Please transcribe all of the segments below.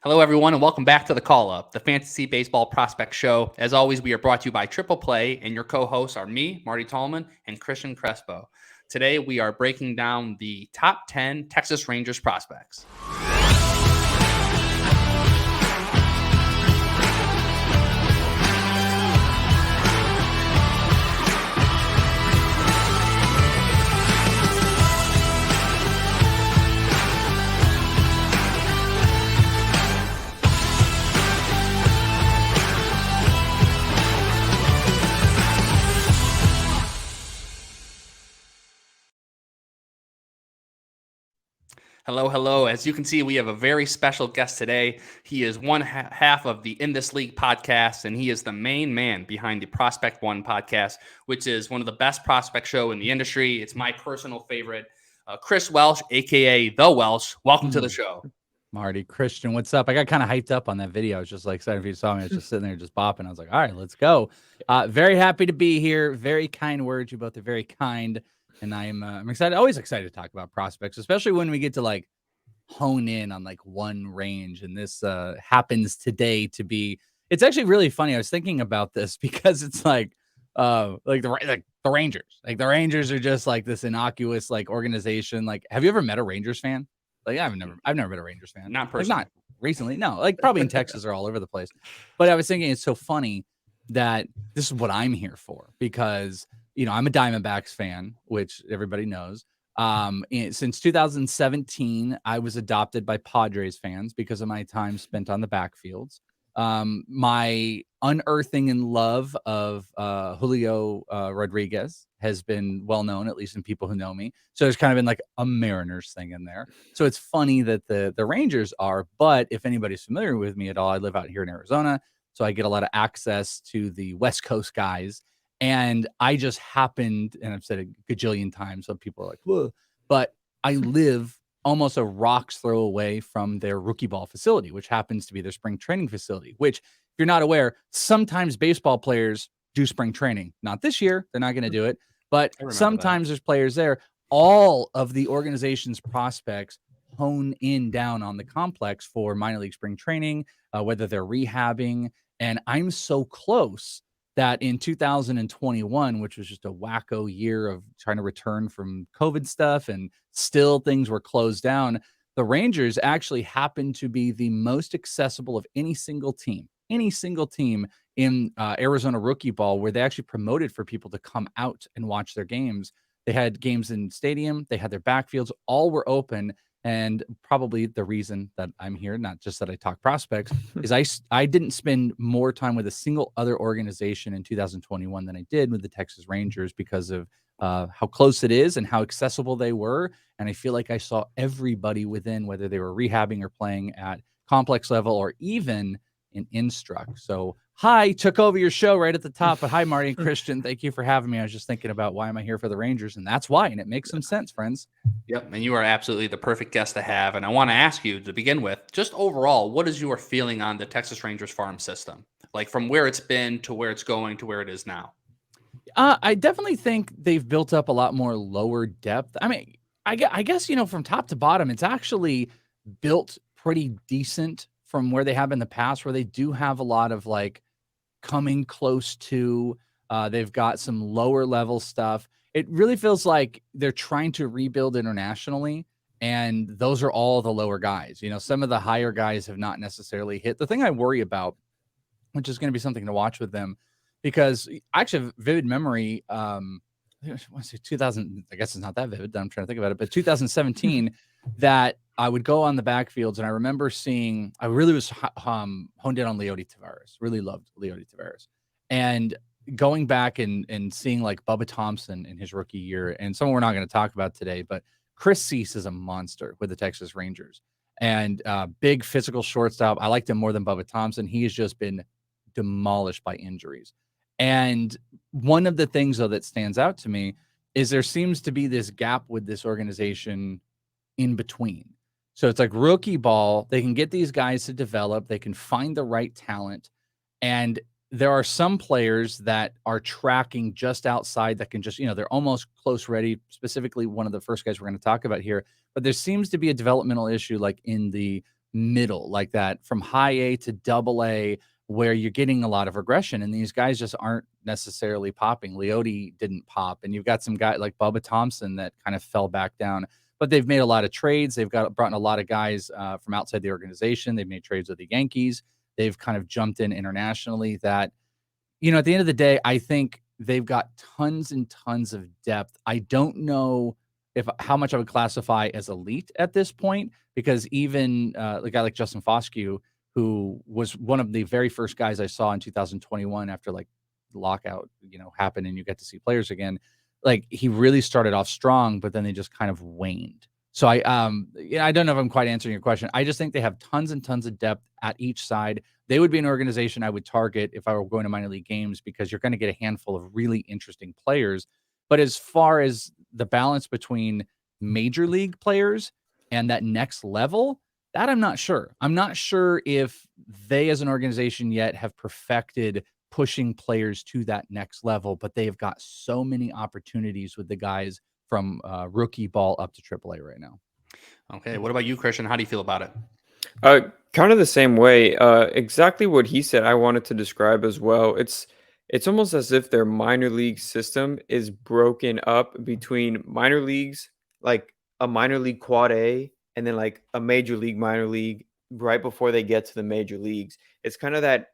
Hello, everyone, and welcome back to the Call Up, the Fantasy Baseball Prospect Show. As always, we are brought to you by Triple Play, and your co-hosts are me, Marty Tallman, and Cristian Crespo. Today, we are breaking down the top 10 Texas Rangers prospects. Hello, hello. As you can see, we have a very special guest today. He is one half of the In This League podcast, and he is the main man behind the Prospect One podcast, which is one of the best prospect show in the industry. It's my personal favorite. Chris Welsh, a.k.a. The Welsh. Welcome to the show. Marty, Cristian, what's up? I got kind of hyped up on that video. I was just like, excited if you saw me. I was just sitting there just bopping. I was like, all right, let's go. Very happy to be here. Very kind words. You both are very kind. And I'm excited, always excited to talk about prospects, especially when we get to like hone in on like one range. And this happens today to be, it's actually really funny. I was thinking about this because it's like the Rangers. Like the Rangers are just like this innocuous like organization. Like, have you ever met a Rangers fan? Like I've never been a Rangers fan. Not personally. Like, not recently. No, like probably in Texas or all over the place. But I was thinking it's so funny that this is what I'm here for because, you know, I'm a Diamondbacks fan, which everybody knows. Since 2017, I was adopted by Padres fans because of my time spent on the backfields. My unearthing in love of Julio Rodriguez has been well known, at least in people who know me. So there's kind of been like a Mariners thing in there. So it's funny that the Rangers are, but if anybody's familiar with me at all, I live out here in Arizona, so I get a lot of access to the West Coast guys. And I just happened, and I've said it a gajillion times, so people are like, whoa, but I live almost a rock's throw away from their rookie ball facility, which happens to be their spring training facility, which, if you're not aware, sometimes baseball players do spring training. Not this year. They're not going to do it. But sometimes there's players there. All of the organization's prospects hone in down on the complex for minor league spring training, whether they're rehabbing. And I'm so close that in 2021, which was just a wacko year of trying to return from COVID stuff and still things were closed down, the Rangers actually happened to be the most accessible of any single team in Arizona rookie ball, where they actually promoted for people to come out and watch their games. They had games in stadium. They had their backfields. All were open. And probably the reason that I'm here, not just that I talk prospects, is I didn't spend more time with a single other organization in 2021 than I did with the Texas Rangers because of how close it is and how accessible they were. And I feel like I saw everybody within, whether they were rehabbing or playing at complex level or even in Instruct. So hi, took over your show right at the top, but hi, Marty and Cristian. Thank you for having me. I was just thinking about why am I here for the Rangers, and that's why, and it makes some sense, friends. Yep, and you are absolutely the perfect guest to have. And I want to ask you to begin with, just overall, what is your feeling on the Texas Rangers farm system? Like from where it's been to where it's going to where it is now? I definitely think they've built up a lot more lower depth. I mean, I guess, you know, from top to bottom, it's actually built pretty decent from where they have in the past, where they do have a lot of like coming close to, they've got some lower level stuff. It really feels like they're trying to rebuild internationally, and those are all the lower guys. You know, some of the higher guys have not necessarily hit. The thing I worry about, which is going to be something to watch with them, because I actually have vivid memory. I want to say 2000. I guess it's not that vivid. I'm trying to think about it, but 2017, that I would go on the backfields, and I remember seeing. I really was honed in on Leody Taveras. Really loved Leody Taveras, and going back and seeing like Bubba Thompson in his rookie year, and someone we're not going to talk about today, but Chris Cease is a monster with the Texas Rangers, and big physical shortstop. I liked him more than Bubba Thompson. He has just been demolished by injuries. And one of the things, though, that stands out to me is there seems to be this gap with this organization in between. So it's like rookie ball. They can get these guys to develop. They can find the right talent. And there are some players that are tracking just outside that can just, you know, they're almost close ready, specifically one of the first guys we're going to talk about here. But there seems to be a developmental issue like in the middle, like that from high A to double A, where you're getting a lot of regression, and these guys just aren't necessarily popping. Leote didn't pop, and you've got some guy like Bubba Thompson that kind of fell back down. But they've made a lot of trades. They've brought in a lot of guys from outside the organization. They've made trades with the Yankees. They've kind of jumped in internationally. That, at the end of the day, I think they've got tons and tons of depth. I don't know how much I would classify as elite at this point, because even the guy like Justin Foscue, who was one of the very first guys I saw in 2021 after like the lockout, happened and you get to see players again. Like, he really started off strong, but then they just kind of waned. So I don't know if I'm quite answering your question. I just think they have tons and tons of depth at each side. They would be an organization I would target if I were going to minor league games, because you're going to get a handful of really interesting players. But as far as the balance between major league players and that next level, that I'm not sure. I'm not sure if they as an organization yet have perfected pushing players to that next level, but they've got so many opportunities with the guys from rookie ball up to AAA right now. Okay. What about you, Christian? How do you feel about it? Kind of the same way. Exactly what he said, I wanted to describe as well. It's almost as if their minor league system is broken up between minor leagues, like a minor league quad A, and then like a major league minor league right before they get to the major leagues. It's kind of that,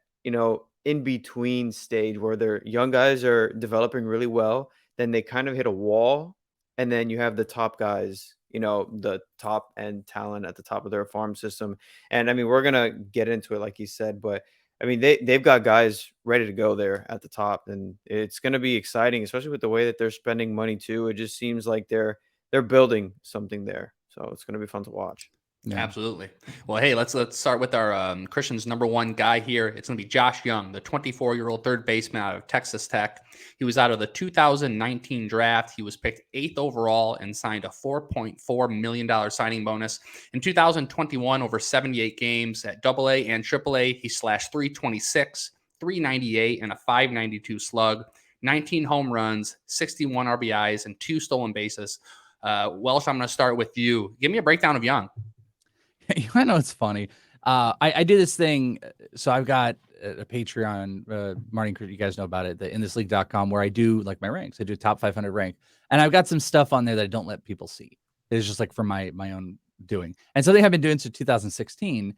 in between stage where their young guys are developing really well, then they kind of hit a wall, and then you have the top guys, the top end talent at the top of their farm system. And I mean, we're gonna get into it, like he said, but I mean, they've got guys ready to go there at the top, and it's gonna be exciting, especially with the way that they're spending money too. It just seems like they're building something there, so it's gonna be fun to watch. Yeah. Absolutely. Well, hey, let's start with our Christian's number one guy here. It's going to be Josh Jung, the 24-year-old third baseman out of Texas Tech. He was out of the 2019 draft. He was picked 8th overall and signed a $4.4 million signing bonus. In 2021, over 78 games at AA and AAA, he slashed .326, .398, and a .592 slug, 19 home runs, 61 RBIs, and 2 stolen bases. Welsh, I'm going to start with you. Give me a breakdown of Jung. I know it's funny. I do this thing. So I've got a Patreon, Marty, you guys know about it, the inthisleague.com, where I do like my ranks. I do top 500 rank, and I've got some stuff on there that I don't let people see. It's just like for my own doing. And so they have been doing since 2016.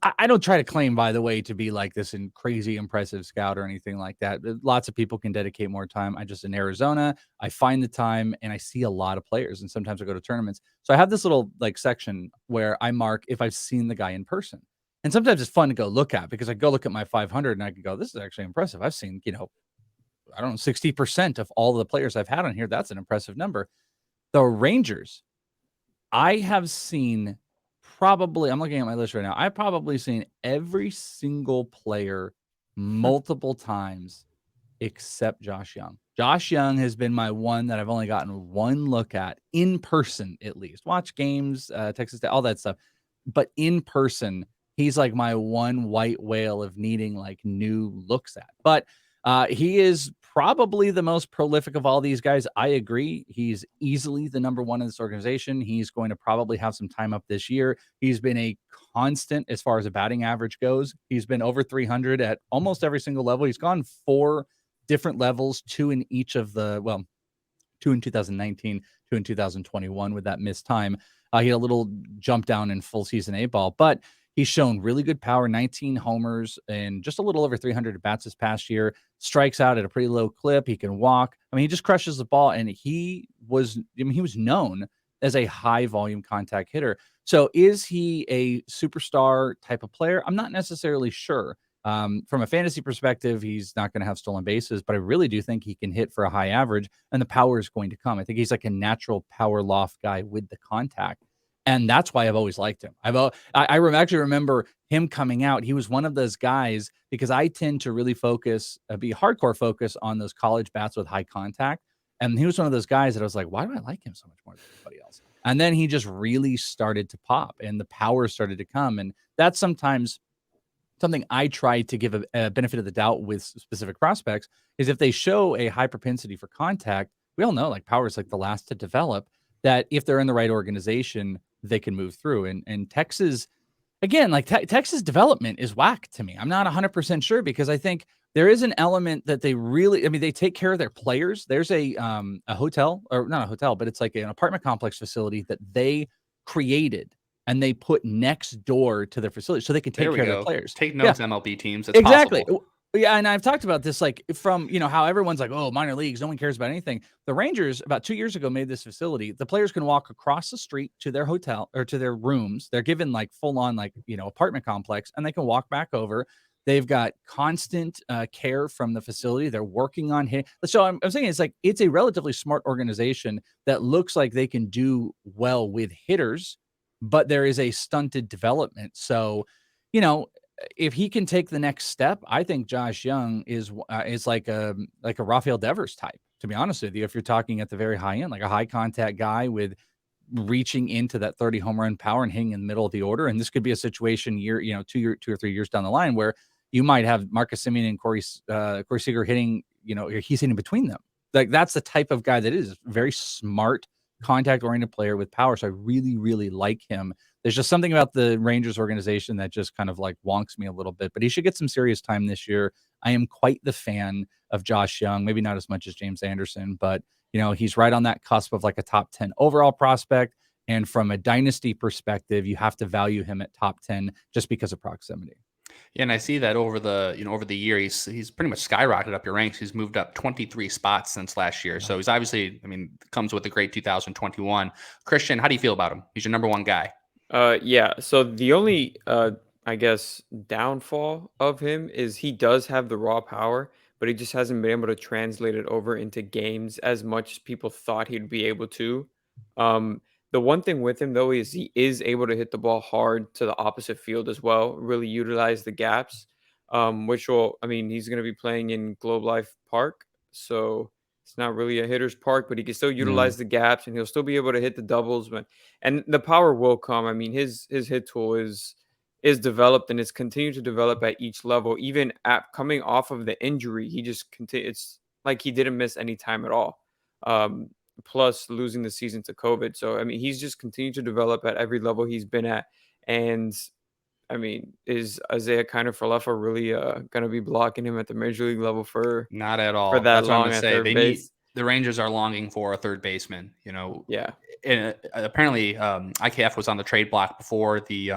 I don't try to claim, by the way, to be like this crazy impressive scout or anything like that. Lots of people can dedicate more time. I just in Arizona, I find the time and I see a lot of players, and sometimes I go to tournaments. So I have this little like section where I mark if I've seen the guy in person. And sometimes it's fun to go look at, because I go look at my 500 and I can go, this is actually impressive. I've seen, I don't know, 60% of all the players I've had on here. That's an impressive number. The Rangers, I have seen probably, I'm looking at my list right now, I've probably seen every single player multiple times except Josh Jung. Josh Jung has been my one that I've only gotten one look at in person, at least. Watch games, Texas Tech, all that stuff. But in person, he's like my one white whale of needing like new looks at. But he is probably the most prolific of all these guys. I agree. He's easily the number one in this organization. He's going to probably have some time up this year. He's been a constant as far as a batting average goes. He's been over 300 at almost every single level. He's gone 4 different levels, 2 in each of the, 2 in 2019, 2 in 2021 with that missed time. He had a little jump down in full season A ball, but he's shown really good power, 19 homers and just a little over 300 at bats this past year, strikes out at a pretty low clip. He can walk. I mean, he just crushes the ball, and he was known as a high volume contact hitter. So is he a superstar type of player? I'm not necessarily sure. From a fantasy perspective, he's not going to have stolen bases, but I really do think he can hit for a high average, and the power is going to come. I think he's like a natural power loft guy with the contact. And that's why I've always liked him. I actually remember him coming out. He was one of those guys, because I tend to really be hardcore focus on those college bats with high contact. And he was one of those guys that I was like, why do I like him so much more than anybody else? And then he just really started to pop, and the power started to come. And that's sometimes something I try to give a benefit of the doubt with specific prospects, is if they show a high propensity for contact, we all know like power is like the last to develop, that if they're in the right organization, they can move through. And Texas, again, like Texas development is whack to me. I'm not 100% sure because I think there is an element that they really, I mean, they take care of their players. There's a hotel, or not a hotel, but it's like an apartment complex facility that they created and they put next door to their facility so they can take There we care of their go. players. Take Yeah, notes, MLB teams. It's exactly. possible. Yeah, and I've talked about this, like, from, how everyone's like, oh, minor leagues, no one cares about anything. The Rangers about 2 years ago made this facility. The players can walk across the street to their hotel or to their rooms. They're given like full on, like, apartment complex, and they can walk back over. They've got constant care from the facility. They're working on hit. So I'm saying it's a relatively smart organization that looks like they can do well with hitters, but there is a stunted development. So, you know, if he can take the next step, I think Josh Jung is like a Rafael Devers type, to be honest with you. If you're talking at the very high end, like a high contact guy with reaching into that 30 home run power and hitting in the middle of the order. And this could be a situation 2 or 3 years down the line where you might have Marcus Semien and Corey Seager hitting, he's hitting between them. Like that's the type of guy that is very smart, contact oriented player with power. So I really, really like him. There's just something about the Rangers organization that just kind of like wonks me a little bit, but he should get some serious time this year. I am quite the fan of Josh Jung, maybe not as much as James Anderson, but he's right on that cusp of like a top 10 overall prospect. And from a dynasty perspective, you have to value him at top 10 just because of proximity. Yeah, and I see that over the year, he's pretty much skyrocketed up your ranks. He's moved up 23 spots since last year. So he's obviously, comes with a great 2021. Cristian, how do you feel about him? He's your number one guy. Yeah. So the only, I guess, downfall of him is he does have the raw power, but he just hasn't been able to translate it over into games as much as people thought he'd be able to. Um, the one thing with him though is he is able to hit the ball hard to the opposite field as well, really utilize the gaps. Which will, he's going to be playing in Globe Life Park, so it's not really a hitter's park, but he can still utilize the gaps and he'll still be able to hit the doubles. And the power will come. His hit tool is developed and it's continued to develop at each level. Even at coming off of the injury, he just it's like he didn't miss any time at all. Plus losing the season to COVID. So he's just continued to develop at every level he's been at. And is Isaiah Kiner-Falefa really going to be blocking him at the major league level for not at all? For that That's long what I'm at say. third base? The Rangers are longing for a third baseman. Yeah. And apparently IKF was on the trade block before the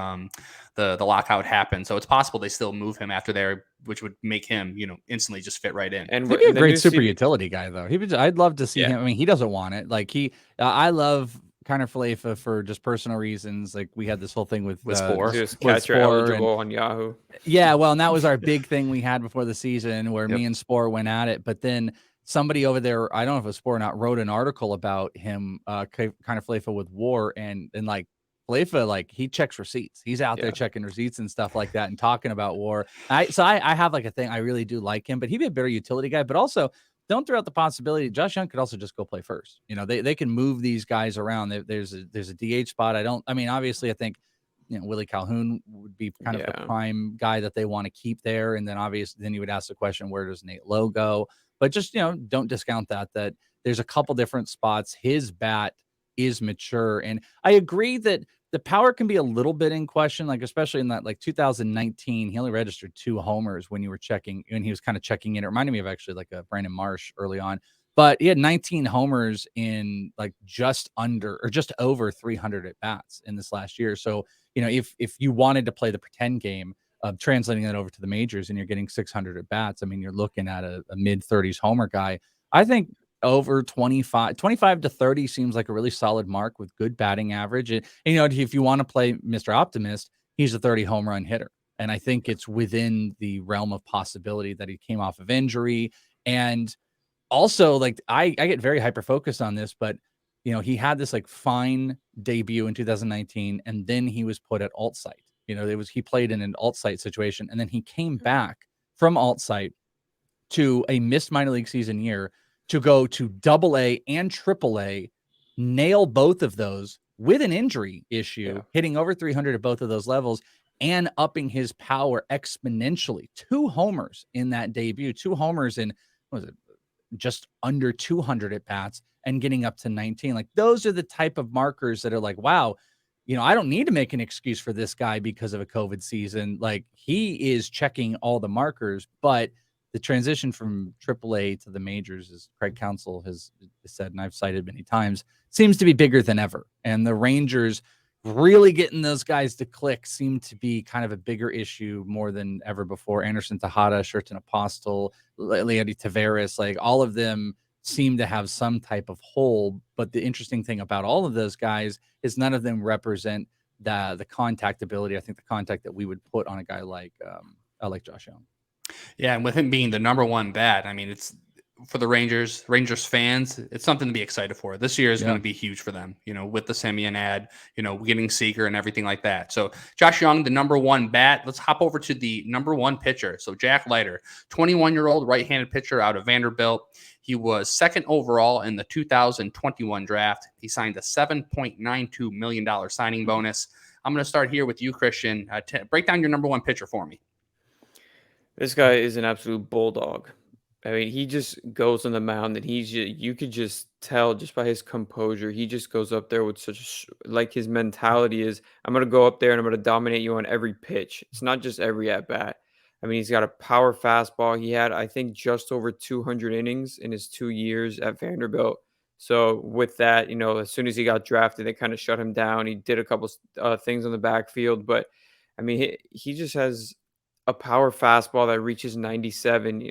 lockout happened, so it's possible they still move him after there, which would make him instantly just fit right in. And he'd be a great super utility guy, though. I'd love to see him. He doesn't want it. Like I love Kiner-Falefa for just personal reasons. Like we had this whole thing with Spore. Just catcher eligible on Yahoo. Yeah, well, and that was our big thing we had before the season where me and Spore went at it. But then somebody over there, I don't know if it was Spore or not, wrote an article about him, Kiner-Falefa with WAR, and like Falefa, like he checks receipts. He's out there checking receipts and stuff like that and talking about WAR. I have like a thing. I really do like him, but he'd be a better utility guy. But also, don't throw out the possibility Josh Jung could also just go play first. They can move these guys around. There's a DH spot. Obviously, I think Willie Calhoun would be kind of the prime guy that they want to keep there. And then obviously, then you would ask the question, where does Nate Lowe go? But just don't discount that there's a couple different spots. His bat is mature, and I agree that the power can be a little bit in question, like especially in that like 2019, he only registered 2 homers when he was kind of checking in. It reminded me of actually like a Brandon Marsh early on, but he had 19 homers in like just under or just over 300 at bats in this last year. So, if you wanted to play the pretend game of translating that over to the majors and you're getting 600 at bats, you're looking at a mid 30s homer guy. I think over 25 to 30 seems like a really solid mark with good batting average. And if you want to play Mr. Optimist, he's a 30 home run hitter. And I think it's within the realm of possibility that he came off of injury. And also, like, I get very hyper focused on this, but he had this like fine debut in 2019, and then he was put at alt site. He played in an alt site situation, and then he came back from alt site to a missed minor league season year to go to AA and AAA, nail both of those with an injury issue, hitting over 300 at both of those levels and upping his power exponentially. 2 homers in that debut, 2 homers in, just under 200 at bats and getting up to 19. Like those are the type of markers that are like, wow, I don't need to make an excuse for this guy because of a COVID season. Like, he is checking all the markers, but the transition from AAA to the majors, as Craig Counsell has said, and I've cited many times, seems to be bigger than ever. And the Rangers really getting those guys to click seem to be kind of a bigger issue more than ever before. Anderson Tejada, Sherten Apostle, Leody Taveras, like all of them seem to have some type of hole. But the interesting thing about all of those guys is none of them represent the contact ability. I think the contact that we would put on a guy like Josh Jung. Yeah, and with him being the number one bat, I mean, it's for the Rangers fans, it's something to be excited for. This year is going to be huge for them, with the Semien ad, getting Seager and everything like that. So Josh Jung, the number one bat. Let's hop over to the number one pitcher. So Jack Leiter, 21-year-old right-handed pitcher out of Vanderbilt. He was second overall in the 2021 draft. He signed a $7.92 million signing bonus. I'm going to start here with you, Cristian. Break down your number one pitcher for me. This guy is an absolute bulldog. I mean, he just goes on the mound and you could just tell just by his composure. He just goes up there with like his mentality is, I'm going to go up there and I'm going to dominate you on every pitch. It's not just every at bat. I mean, he's got a power fastball. He had, I think, just over 200 innings in his 2 years at Vanderbilt. So with that, as soon as he got drafted, they kind of shut him down. He did a couple things on the backfield, but I mean, he just has a power fastball that reaches 97.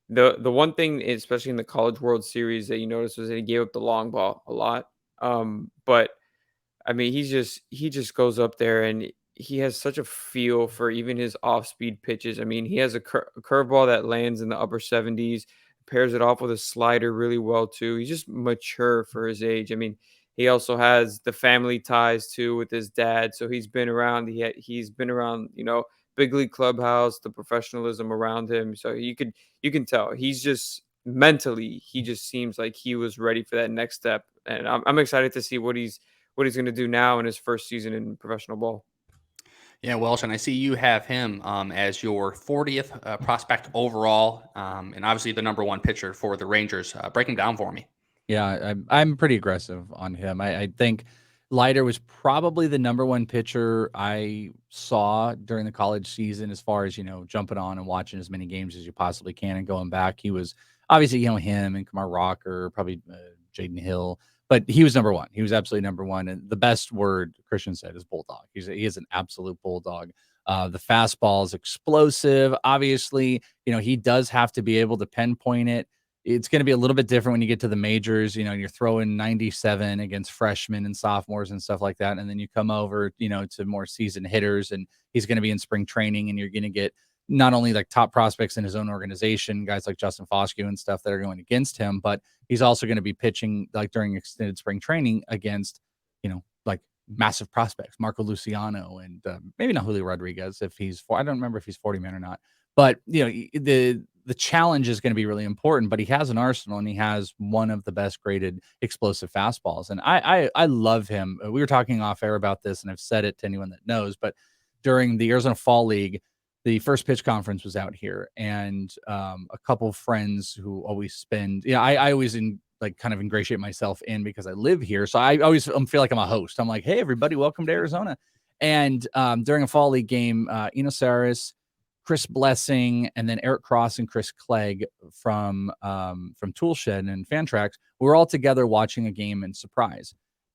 The one thing, especially in the College World Series, that you noticed was that he gave up the long ball a lot. But I mean, he just goes up there and he has such a feel for even his off-speed pitches. I mean, he has a curveball that lands in the upper 70s, pairs it off with a slider really well too. He's just mature for his age. I mean, he also has the family ties too with his dad, so he's been around. He's been around, big league clubhouse, the professionalism around him. So you can tell he's just mentally, he just seems like he was ready for that next step. And I'm excited to see what he's going to do now in his first season in professional ball. Yeah, Welsh, and I see you have him as your 40th prospect overall, and obviously the number one pitcher for the Rangers. Break him down for me. Yeah, I'm pretty aggressive on him. I think Leiter was probably the number one pitcher I saw during the college season as far as, jumping on and watching as many games as you possibly can and going back. He was obviously, him and Kumar Rocker, probably Jaden Hill, but he was number one. He was absolutely number one. And the best word Cristian said is bulldog. He is an absolute bulldog. The fastball is explosive. Obviously, he does have to be able to pinpoint it. It's going to be a little bit different when you get to the majors, you're throwing 97 against freshmen and sophomores and stuff like that. And then you come over, to more seasoned hitters, and he's going to be in spring training, and you're going to get not only like top prospects in his own organization, guys like Justin Foscue and stuff that are going against him, but he's also going to be pitching like during extended spring training against, like massive prospects, Marco Luciano and maybe not Julio Rodriguez if he's, I don't remember if he's 40 man or not, but the challenge is going to be really important, but he has an arsenal and he has one of the best graded explosive fastballs. And I love him. We were talking off air about this, and I've said it to anyone that knows, but during the Arizona Fall League, the first pitch conference was out here, and a couple of friends who always spend, I always kind of ingratiate myself in because I live here. So I always feel like I'm a host. I'm like, hey, everybody, welcome to Arizona. And during a Fall League game, Eno Saris, Chris Blessing, and then Eric Cross and Chris Clegg from Toolshed and Fantrax, we were all together watching a game in Surprise.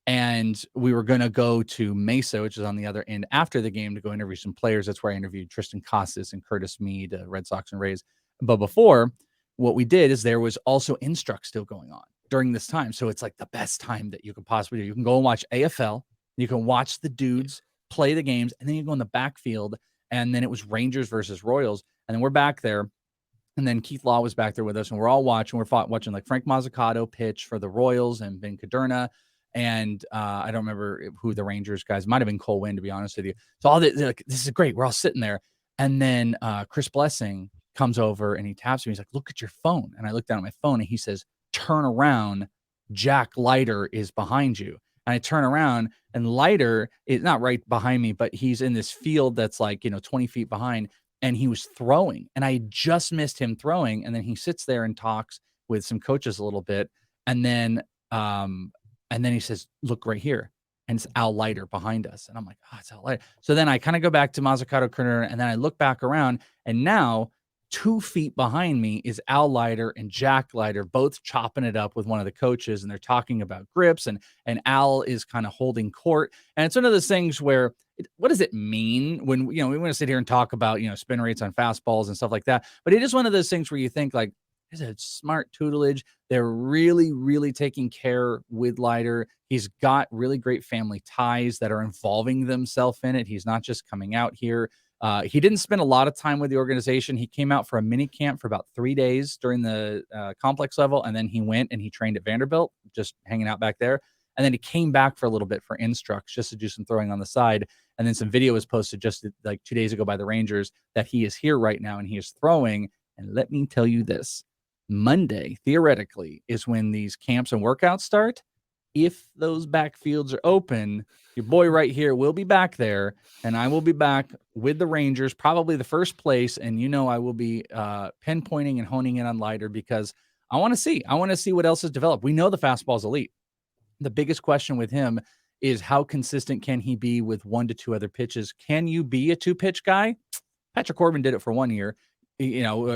And we were going to go to Mesa, which is on the other end, after the game to go interview some players. That's where I interviewed Tristan Casas and Curtis Mead, Red Sox and Rays. But before, what we did is there was also Instruct still going on during this time. So it's like the best time that you could possibly do. You can go and watch AFL. You can watch the dudes play the games, and then you go in the backfield. And then it was Rangers versus Royals. And then we're back there. And then Keith Law was back there with us. And we're all watching. We're watching like Frank Mazzucato pitch for the Royals and Ben Caderna. And I don't remember who the Rangers guys, might have been Cole Winn, to be honest with you. So all this is great. We're all sitting there. And then Chris Blessing comes over and he taps me. He's like, look at your phone. And I look down at my phone and he says, turn around. Jack Leiter is behind you. And I turn around and Leiter is not right behind me, but he's in this field that's like, 20 feet behind, and he was throwing, and I just missed him throwing. And then he sits there and talks with some coaches a little bit. And then he says, look right here. and it's Al Leiter behind us. And I'm like, oh, it's Al Leiter. So then I kind of go back to Mazzucato Kerner, and then I look back around, and now 2 feet behind me is Al Leiter and Jack Leiter, both chopping it up with one of the coaches, and they're talking about grips, and Al is kind of holding court. And it's one of those things where what does it mean when, we want to sit here and talk about, spin rates on fastballs and stuff like that. But it is one of those things where you think like, is it smart tutelage? They're really, really taking care with Leiter. He's got really great family ties that are involving themselves in it. He's not just coming out here. He didn't spend a lot of time with the organization. He came out for a mini camp for about 3 days during the complex level. And then he went and he trained at Vanderbilt, just hanging out back there. And then he came back for a little bit for instructs just to do some throwing on the side. And then some video was posted just like 2 days ago by the Rangers that he is here right now and he is throwing. And let me tell you this, Monday, theoretically, is when these camps and workouts start. If those backfields are open, your boy right here will be back there, and I will be back with the Rangers, probably the first place. And I will be pinpointing and honing in on Leiter because I want to see what else has developed. We know the fastball is elite. The biggest question with him is how consistent can he be with 1 to 2 other pitches? Can you be a 2-pitch guy? Patrick Corbin did it for 1 year.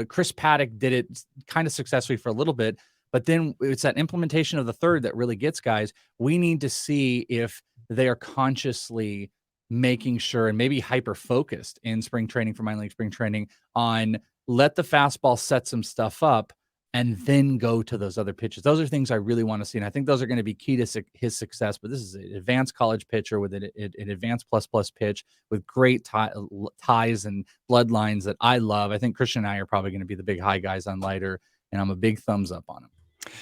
Chris Paddock did it kind of successfully for a little bit, but then it's that implementation of the third that really gets guys. We need to see if they are consciously making sure and maybe hyper-focused in spring training for minor league spring training on let the fastball set some stuff up and then go to those other pitches. Those are things I really want to see. And I think those are going to be key to his success. But this is an advanced college pitcher with an advanced plus pitch with great ties and bloodlines that I love. I think Christian and I are probably going to be the big high guys on Leiter, and I'm a big thumbs up on him.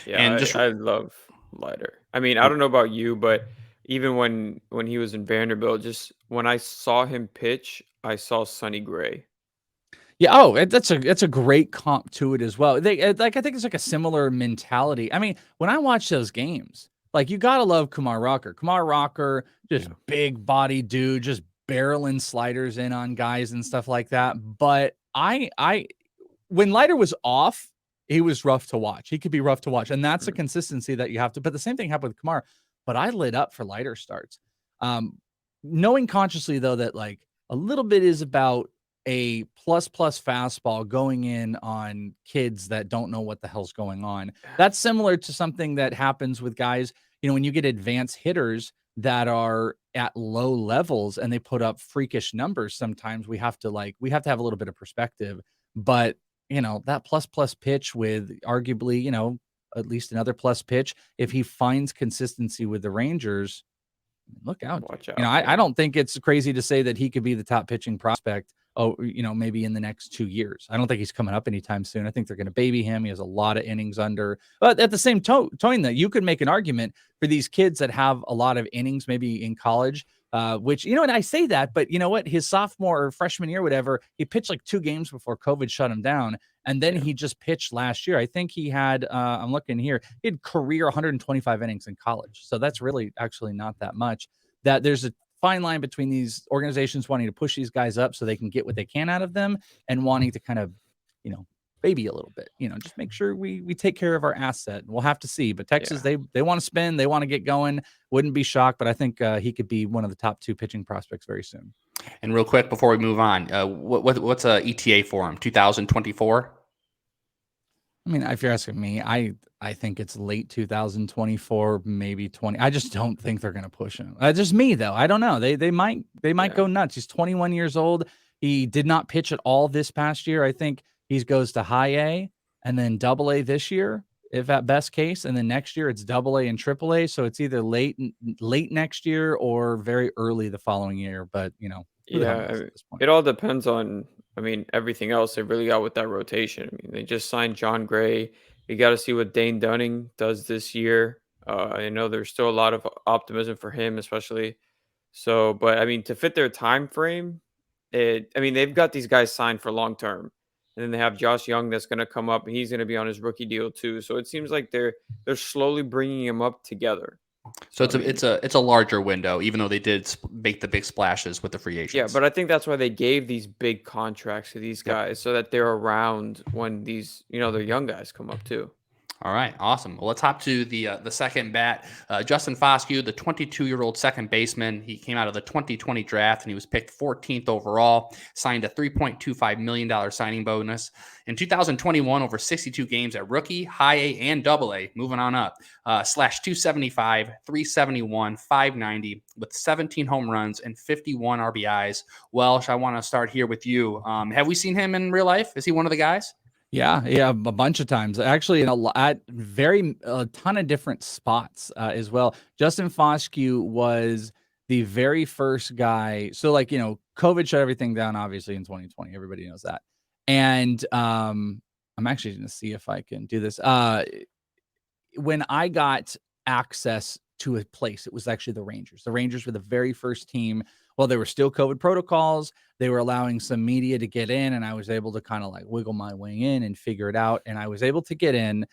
Yeah, and I love Leiter. I mean, I don't know about you, but even when he was in Vanderbilt, just when I saw him pitch, I saw Sonny Gray. Yeah. Oh, that's a great comp to it as well. I think it's like a similar mentality. I mean, when I watch those games, like you gotta love Kumar Rocker. Kumar Rocker, just big body dude, just barreling sliders in on guys and stuff like that. But when Leiter was off, he was rough to watch. He could be rough to watch, and that's a consistency that you have to. But the same thing happened with Kumar. But I lit up for Leiter starts, knowing consciously though that like a little bit is about a plus fastball going in on kids that don't know what the hell's going on. That's similar to something that happens with guys, when you get advanced hitters that are at low levels and they put up freakish numbers. Sometimes we have to have a little bit of perspective, but that plus pitch with arguably, at least another plus pitch, if he finds consistency with the Rangers, look out. Watch out. I don't think it's crazy to say that he could be the top pitching prospect. Maybe in the next 2 years. I don't think he's coming up anytime soon. I think they're going to baby him. He has a lot of innings under. But at the same tone, that you could make an argument for these kids that have a lot of innings, maybe in college, which, and I say that, but you know what? His sophomore or freshman year, whatever, he pitched like 2 games before COVID shut him down. And then he just pitched last year. I think he had, I'm looking here, he had career 125 innings in college. So that's really actually not that much. That there's a fine line between these organizations wanting to push these guys up so they can get what they can out of them and wanting to kind of, baby a little bit, just make sure we take care of our asset. We'll have to see, but Texas, they want to spin, they want to get going. Wouldn't be shocked, but I think he could be one of the top 2 pitching prospects very soon. And real quick, before we move on, what's a ETA for him? 2024? I mean, if you're asking me, I think it's late 2024, maybe 20. I just don't think they're going to push him. Just me though. I don't know. They might go nuts. He's 21 years old. He did not pitch at all this past year. I think he goes to high A and then double A this year, if at best case, and then next year it's double A and triple A. So it's either late next year or very early the following year. But it all depends on, everything else they really got with that rotation. They just signed John Gray. We got to see what Dane Dunning does this year. I know there's still a lot of optimism for him, especially. So, but to fit their time frame, they've got these guys signed for long term, and then they have Josh Jung that's going to come up, and he's going to be on his rookie deal too. So it seems like they're slowly bringing him up together. So it's a larger window, even though they did make the big splashes with the free agents. Yeah, but I think that's why they gave these big contracts to these guys, so that they're around when these, their young guys come up too. All right, awesome. Well, let's hop to the second bat. Justin Foscue, the 22-year-old second baseman. He came out of the 2020 draft and he was picked 14th overall. Signed a $3.25 million signing bonus in 2021. Over 62 games at rookie, high A, and double A. Moving on up, slash 275, 371, 590 with 17 home runs and 51 RBIs. Welsh, I want to start here with you. Have we seen him in real life? Is he one of the guys? Yeah, a bunch of times actually, in a ton of different spots as well. Justin Foscue was the very first guy. So, like, COVID shut everything down, obviously, in 2020. Everybody knows that. And I'm actually going to see if I can do this. When I got access to a place, it was actually the Rangers. The Rangers were the very first team. Well, there were still COVID protocols. They were allowing some media to get in, and I was able to kind of like wiggle my way in and figure it out. And I was able to get in.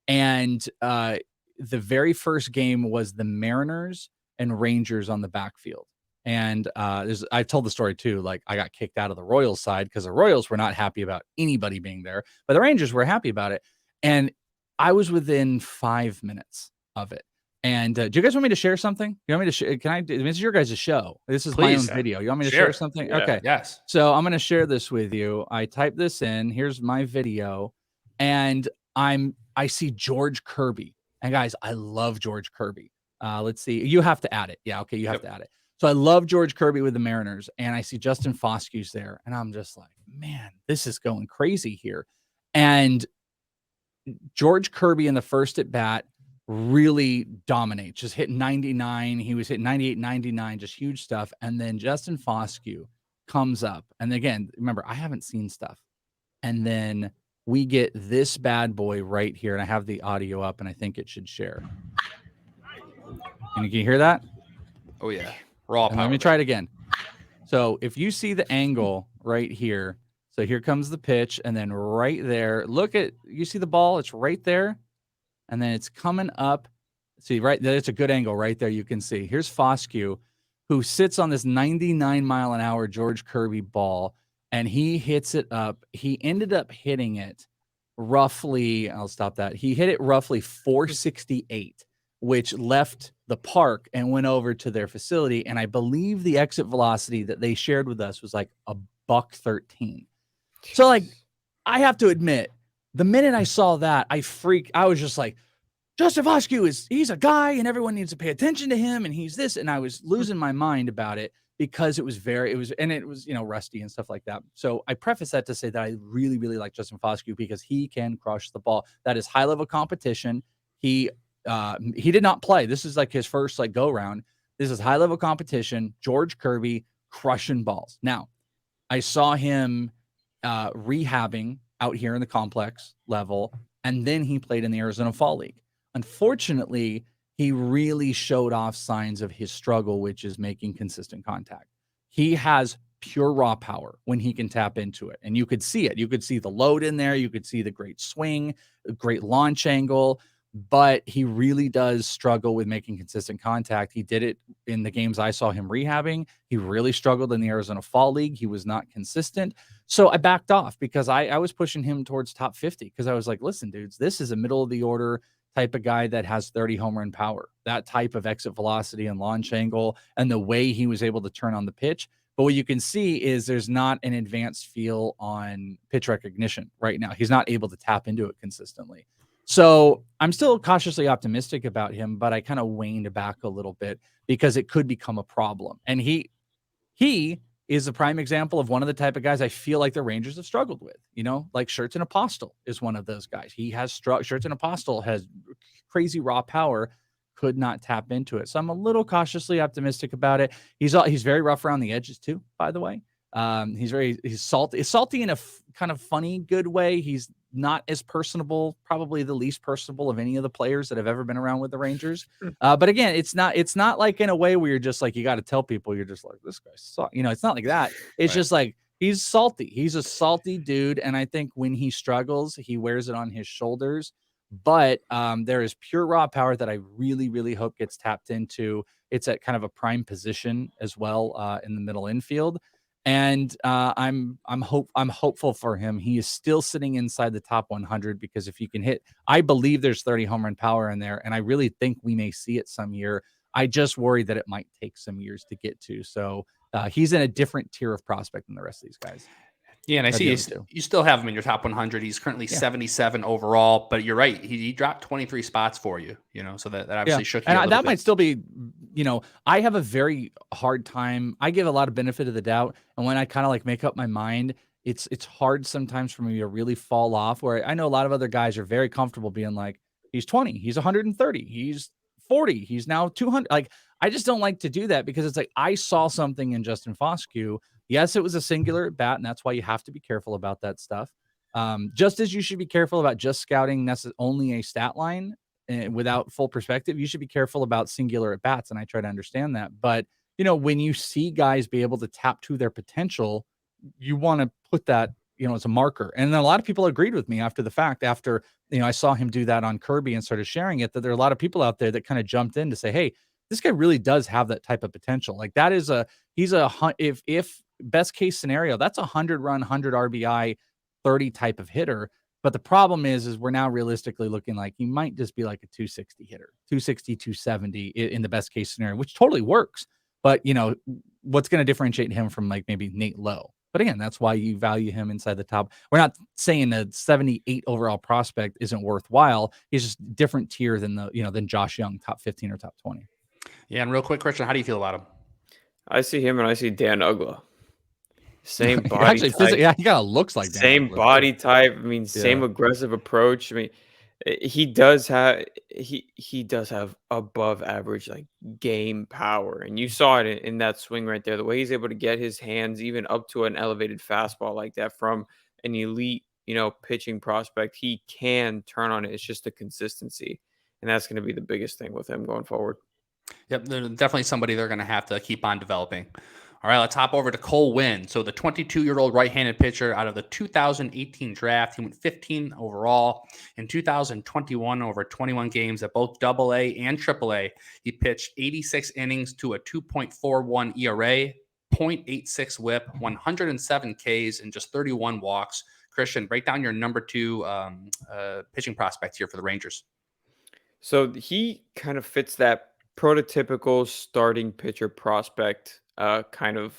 And the very first game was the Mariners and Rangers on the backfield. And I've told the story too. Like, I got kicked out of the Royals side because the Royals were not happy about anybody being there, but the Rangers were happy about it. And I was within 5 minutes of it. And do you guys want me to share something? You want me to share? Can I? This is your guys' show. This is Please. my own video. You want me to Share share it. something? Yeah. Okay. Yes. So I'm going to share this with you. I type this in. Here's my video. And I see George Kirby. And guys, I love George Kirby. Let's see. You have to add it. Yeah. Okay. You have to add it. So I love George Kirby with the Mariners. And I see Justin Foscue's there. And I'm just like, man, this is going crazy here. And George Kirby in the first at bat really dominates, just hit 99. He was hitting 98, 99, just huge stuff. And then Justin Foscue comes up. And again, remember, I haven't seen stuff. And then we get this bad boy right here. And I have the audio up, and I think it should share. And you can hear that? Oh, yeah. Raw power. Let me try it again. So if you see the angle right here, so here comes the pitch, and then right there, you see the ball? It's right there. And then it's coming up. See, right there, it's a good angle right there. You can see. Here's Foscue, who sits on this 99-mile-an-hour George Kirby ball, and he hits it up. He ended up hitting it roughly, I'll stop that. He hit it roughly 468, which left the park and went over to their facility. And I believe the exit velocity that they shared with us was like a $113. So, like, I have to admit, the minute I saw that, I was just like, Justin Foscue he's a guy and everyone needs to pay attention to him. And he's this. And I was losing my mind about it because it was rusty and stuff like that. So I preface that to say that I really, really like Justin Foscue because he can crush the ball. That is high level competition. He did not play. This is like his first go round. This is high level competition. George Kirby crushing balls. Now, I saw him rehabbing out here in the complex level, and then he played in the Arizona Fall League. Unfortunately, he really showed off signs of his struggle, which is making consistent contact. He has pure raw power when he can tap into it, and you could see it. You could see the load in there. You could see the great swing, a great launch angle, but he really does struggle with making consistent contact. He did it in the games I saw him rehabbing. He really struggled in the Arizona Fall League. He was not consistent. So I backed off because I was pushing him towards top 50 because I was like, listen, dudes, this is a middle of the order type of guy that has 30 home run power, that type of exit velocity and launch angle and the way he was able to turn on the pitch. But what you can see is there's not an advanced feel on pitch recognition right now. He's not able to tap into it consistently. So I'm still cautiously optimistic about him, but I kind of waned back a little bit because it could become a problem. And he is a prime example of one of the type of guys I feel like the Rangers have struggled with. Like Schertzen Apostel is one of those guys. He has Schertzen Apostel has crazy raw power, could not tap into it. So I'm a little cautiously optimistic about it. He's very rough around the edges too, by the way. He's salty in a kind of funny, good way. He's not as personable, probably the least personable of any of the players that have ever been around with the Rangers. But again, it's not like in a way where you're just like, you got to tell people you're just like, this guy's it's not like that. It's just like, he's salty. He's a salty dude. And I think when he struggles, he wears it on his shoulders. But there is pure raw power that I really, really hope gets tapped into. It's at kind of a prime position as well in the middle infield. And I'm hopeful for him. He is still sitting inside the top 100 because if you can hit, I believe there's 30 home run power in there, and I really think we may see it some year. I just worry that it might take some years to get to. So he's in a different tier of prospect than the rest of these guys. Yeah, and I see you still have him in your top 100. He's currently 77 overall, but you're right. He dropped 23 spots for you, so that obviously shook you a little that bit. might still be, I have a very hard time. I give a lot of benefit of the doubt. And when I kind of like make up my mind, it's hard sometimes for me to really fall off, where I know a lot of other guys are very comfortable being like, he's 20, he's 130, he's 40, he's now 200. Like, I just don't like to do that because it's like, I saw something in Justin Foscue. Yes, it was a singular at bat, and that's why you have to be careful about that stuff. Just as you should be careful about just scouting only a stat line without full perspective, you should be careful about singular at bats. And I try to understand that. But, when you see guys be able to tap to their potential, you want to put that, as a marker. And then a lot of people agreed with me after the fact, after, I saw him do that on Kirby and started sharing it, that there are a lot of people out there that kind of jumped in to say, hey, this guy really does have that type of potential. Like that is if best case scenario, that's 100 run, 100 RBI, 30 type of hitter. But the problem is we're now realistically looking like he might just be like a 260 hitter, 260, 270 in the best case scenario, which totally works. But, what's going to differentiate him from like maybe Nate Lowe? But again, that's why you value him inside the top. We're not saying a 78 overall prospect isn't worthwhile. He's just different tier than than Josh Jung, top 15 or top 20. Yeah, and real quick, Cristian, how do you feel about him? I see him and I see Dan Ugla. Same body type. Yeah, he kind of looks like Dan same Ugla, body type. I mean, same aggressive approach. I mean, he does have above average like game power, and you saw it in that swing right there. The way he's able to get his hands even up to an elevated fastball like that from an elite, pitching prospect, he can turn on it. It's just the consistency, and that's going to be the biggest thing with him going forward. Yep, they're definitely somebody they're going to have to keep on developing. All right, let's hop over to Cole Winn. So the 22-year-old right-handed pitcher out of the 2018 draft. He went 15 overall. In 2021, over 21 games at both AA and AAA. He pitched 86 innings to a 2.41 ERA, 0.86 whip, 107 Ks, and just 31 walks. Cristian, break down your number 2 pitching prospect here for the Rangers. So he kind of fits that prototypical starting pitcher prospect kind of,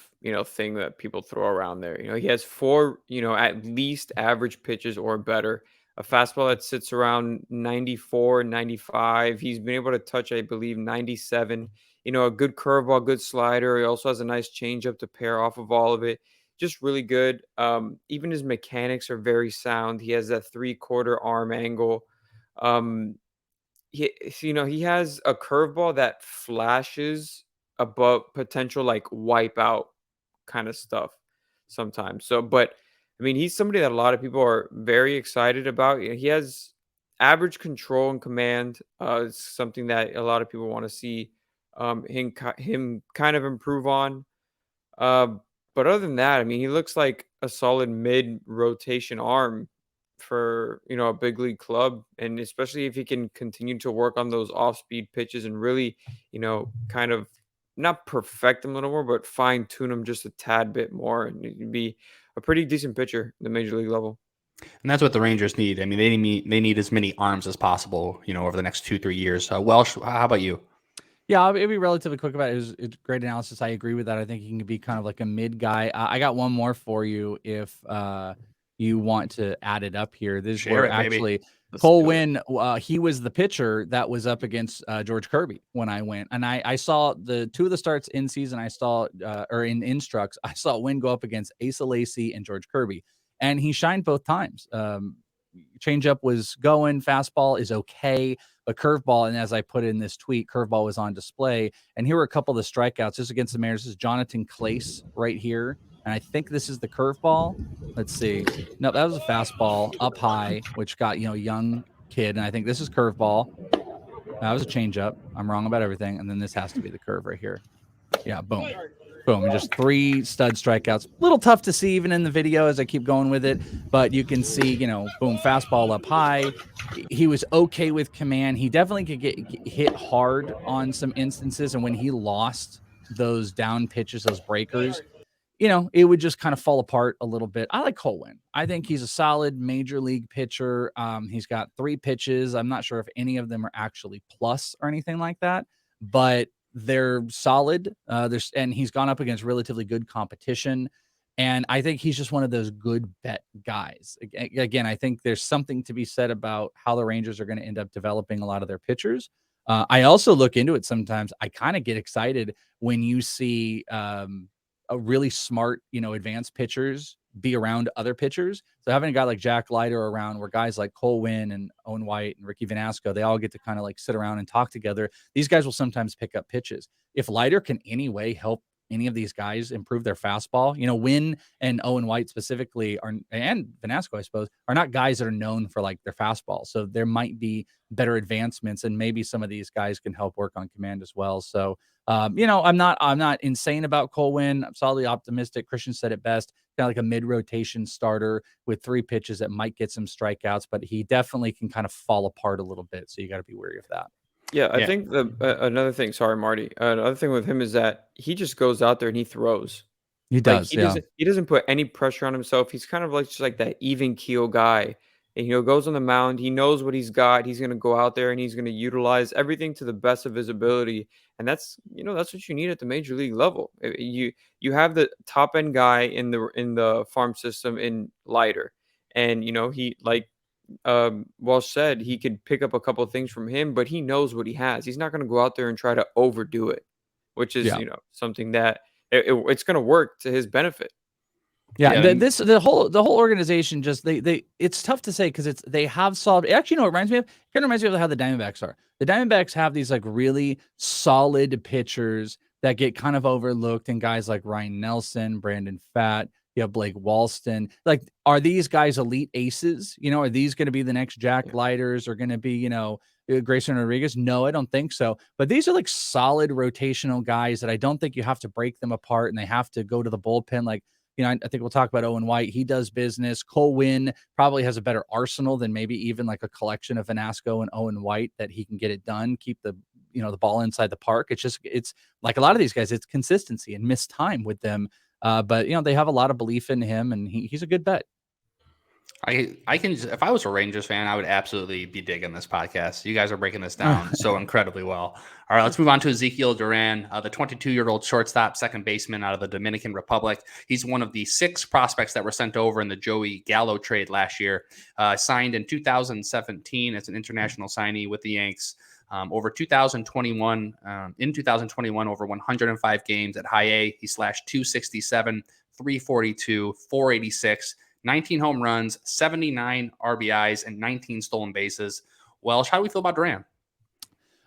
thing that people throw around there. He has 4, at least average pitches or better. A fastball that sits around 94, 95. He's been able to touch, I believe, 97. A good curveball, good slider. He also has a nice changeup to pair off of all of it. Just really good. Even his mechanics are very sound. He has that 3/4 arm angle. He has a curveball that flashes above potential like wipeout kind of stuff sometimes. So, but I mean, he's somebody that a lot of people are very excited about. He has average control and command. It's something that a lot of people want to see him kind of improve on. But other than that, I mean, he looks like a solid mid rotation arm for a big league club, and especially if he can continue to work on those off-speed pitches and really kind of not perfect them a little more, but fine-tune them just a tad bit more, and he'd be a pretty decent pitcher at the major league level. And that's what the Rangers need. I mean, they need as many arms as possible over the next 2-3 years. Welsh, how about you? Yeah, I'll be relatively quick about it. It's great analysis. I agree with that. I think he can be kind of like a mid guy. I got one more for you if you want to add it up here. This is where actually Cole Winn, he was the pitcher that was up against George Kirby when I went. And I saw the 2 of the starts in season. I saw, or in instructs, I saw Winn go up against Asa Lacy and George Kirby. And he shined both times. Changeup was going, fastball is okay, but curveball, and as I put in this tweet, curveball was on display. And here were a couple of the strikeouts. This is against the Mariners. This is Jonathan Clace right here. And I think this is the curveball. Let's see. No, that was a fastball up high, which got, young kid. And I think this is curveball. That was a changeup. I'm wrong about everything. And then this has to be the curve right here. Yeah, boom. Boom. And just 3 stud strikeouts. A little tough to see even in the video as I keep going with it. But you can see, boom, fastball up high. He was okay with command. He definitely could get hit hard on some instances. And when he lost those down pitches, those breakers, it would just kind of fall apart a little bit. I like Cole Winn. I think he's a solid major league pitcher. He's got 3 pitches. I'm not sure if any of them are actually plus or anything like that, but they're solid. And he's gone up against relatively good competition. And I think he's just one of those good bet guys. Again, I think there's something to be said about how the Rangers are going to end up developing a lot of their pitchers. I also look into it sometimes. I kind of get excited when you see a really smart, advanced pitchers be around other pitchers. So having a guy like Jack Leiter around, where guys like Cole Winn and Owen White and Ricky Vanasco, they all get to kind of like sit around and talk together. These guys will sometimes pick up pitches. If Leiter can anyway help any of these guys improve their fastball, Winn and Owen White specifically and Vanasco, I suppose, are not guys that are known for like their fastball. So there might be better advancements, and maybe some of these guys can help work on command as well. So, I'm not insane about Cole Winn. I'm solidly optimistic. Cristian said it best, kind of like a mid-rotation starter with 3 pitches that might get some strikeouts, but he definitely can kind of fall apart a little bit. So you got to be wary of that. Yeah, I think another thing. Sorry, Marty. Another thing with him is that he just goes out there and he throws. He does. He doesn't put any pressure on himself. He's kind of like just like that even keel guy. And goes on the mound. He knows what he's got. He's going to go out there and he's going to utilize everything to the best of his ability. And that's what you need at the major league level. You have the top end guy in the farm system in Leiter, and he like Welsh said, he could pick up a couple of things from him, but he knows what he has. He's not going to go out there and try to overdo it, which is something that it's going to work to his benefit. Yeah, the whole organization just they it's tough to say because they have solid. Actually, it reminds me of how the Diamondbacks are. The Diamondbacks have these like really solid pitchers that get kind of overlooked, and guys like Ryan Nelson, Brandon Pfaadt, you have Blake Walston. Like, are these guys elite aces? Are these going to be the next Jack Leiters, or going to be Grayson Rodriguez? No, I don't think so. But these are like solid rotational guys that I don't think you have to break them apart and they have to go to the bullpen like. I think we'll talk about Owen White. He does business. Cole Winn probably has a better arsenal than maybe even like a collection of Vanasco and Owen White that he can get it done, keep the ball inside the park. It's like a lot of these guys, it's consistency and missed time with them. But they have a lot of belief in him, and he's a good bet. I can, if I was a Rangers fan, I would absolutely be digging this podcast. You guys are breaking this down so incredibly well. All right, let's move on to Ezequiel Duran, the 22-year-old shortstop, second baseman out of the Dominican Republic. He's one of the 6 prospects that were sent over in the Joey Gallo trade last year. Signed in 2017 as an international signee with the Yanks. Over 2021, in 2021, over 105 games at high A, he slashed 267, 342, 486. 19 home runs, 79 RBIs, and 19 stolen bases. Welsh, how do we feel about Duran?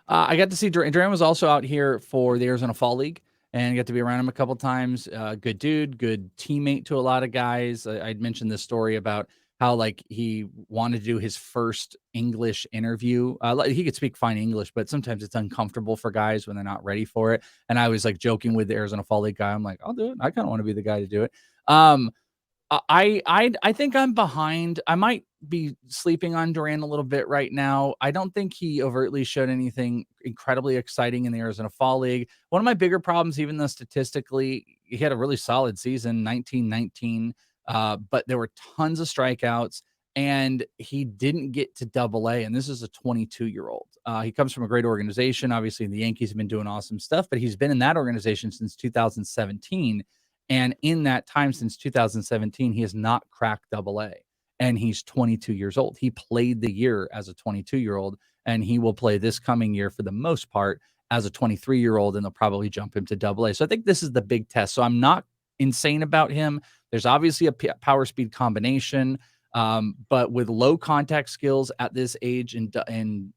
I got to see Duran. Duran was also out here for the Arizona Fall League and got to be around him a couple times. Good dude, good teammate to a lot of guys. I'd mentioned this story about how like he wanted to do his first English interview. He could speak fine English, but sometimes it's uncomfortable for guys when they're not ready for it. And I was like joking with the Arizona Fall League guy. I'm like, I'll do it. I kind of want to be the guy to do it. I think I'm behind. I might be sleeping on Duran a little bit right now. I don't think he overtly showed anything incredibly exciting in the Arizona Fall League. One of my bigger problems, even though statistically he had a really solid season, 19-19, but there were tons of strikeouts and he didn't get to Double-A. And this is a 22-year-old. He comes from a great organization. Obviously, the Yankees have been doing awesome stuff, but he's been in that organization since 2017. And in that time since 2017, he has not cracked Double-A, and he's 22 years old. He played the year as a 22-year-old, and he will play this coming year for the most part as a 23-year-old, and they'll probably jump him to Double-A. So I think this is the big test. So I'm not insane about him. There's obviously a power speed combination, but with low contact skills at this age and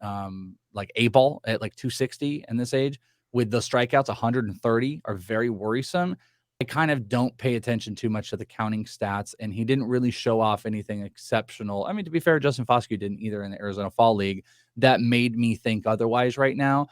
like A-ball at like 260 in this age, with the strikeouts 130 are very worrisome. I kind of don't pay attention too much to the counting stats, and he didn't really show off anything exceptional. I mean, to be fair, Justin Foscue didn't either in the Arizona Fall League. That made me think otherwise right now.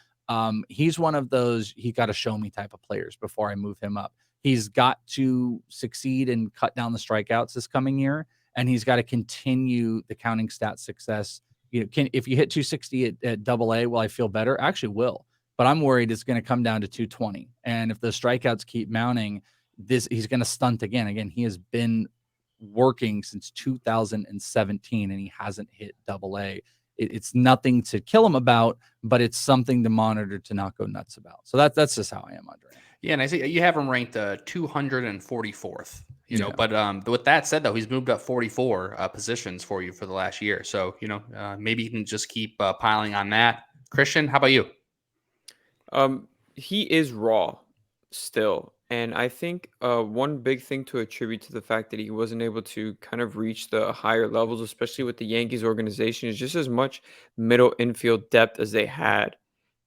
He's one of those, he got to show me type of players before I move him up. He's got to succeed and cut down the strikeouts this coming year, and he's got to continue the counting stat success. If you hit 260 at Double-A, will I feel better? I actually will. But I'm worried it's going to come down to 220. And if the strikeouts keep mounting, he's going to stunt again. Again, he has been working since 2017 and he hasn't hit AA. It's nothing to kill him about, but it's something to monitor to not go nuts about. So that's just how I am on Duran. Yeah, and I see you have him ranked 244th. But with that said, though, he's moved up 44 positions for you for the last year. So maybe you can just keep piling on that. Cristian, how about you? He is raw still. And I think one big thing to attribute to the fact that he wasn't able to kind of reach the higher levels, especially with the Yankees organization, is just as much middle infield depth as they had.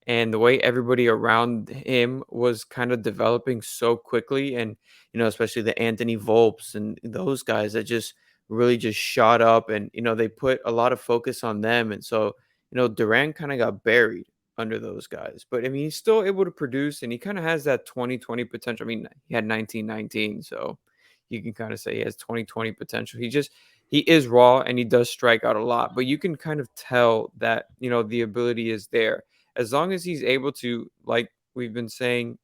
And the way everybody around him was kind of developing so quickly. And, especially the Anthony Volpes and those guys that just really just shot up and, they put a lot of focus on them. And so, Duran kind of got buried under those guys. But I mean, he's still able to produce and he kind of has that 2020 potential. I mean, he had 1919, so you can kind of say he has 2020 potential. He is raw and he does strike out a lot, but you can kind of tell that, the ability is there. As long as he's able to, like we've been saying,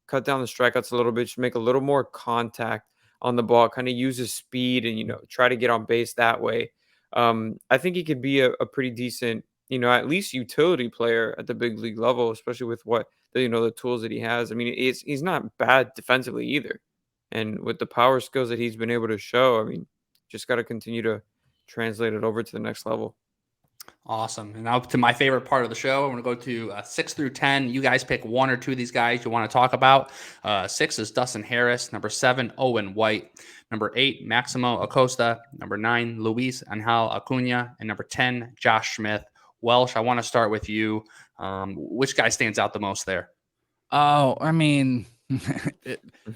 cut down the strikeouts a little bit, just make a little more contact on the ball, kind of use his speed and, try to get on base that way. I think he could be a pretty decent, at least utility player at the big league level, especially with what the tools that he has. I mean, he's not bad defensively either. And with the power skills that he's been able to show, I mean, just got to continue to translate it over to the next level. Awesome. And now to my favorite part of the show. I'm going to go to 6 through 10. You guys pick one or two of these guys you want to talk about. 6 is Dustin Harris. Number 7, Owen White. Number 8, Maximo Acosta. Number 9, Luis Angel Acuna. And number 10, Josh Smith. Welsh, I want to start with you. Which guy stands out the most there? Oh, I mean,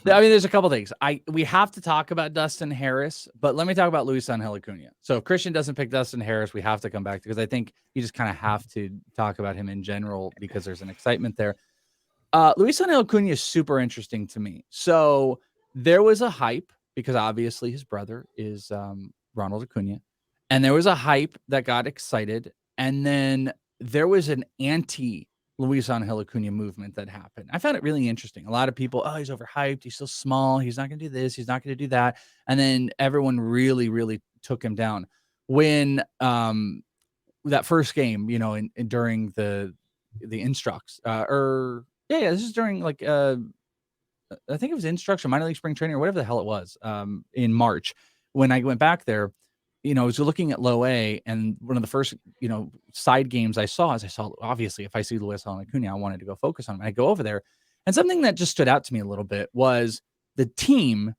there's a couple things. We have to talk about Dustin Harris, but let me talk about Luis Angel Acuna. So if Cristian doesn't pick Dustin Harris, we have to come back because I think you just kind of have to talk about him in general because there's an excitement there. Luis Angel Acuna is super interesting to me. So there was a hype because obviously his brother is Ronald Acuna, and there was a hype that got excited, and then there was an Luis Angel Acuna movement that happened. I found it really interesting. A lot of people, he's overhyped. He's so small. He's not going to do this. He's not going to do that. And then everyone really, really took him down. When that first game, during the instructs, this is during I think it was instructs or minor league spring training or whatever the hell it was in March. When I went back there, I was looking at low A, and one of the first, side games I saw obviously, if I see Luis Angel Acuna, I wanted to go focus on him. I go over there, and something that just stood out to me a little bit was the team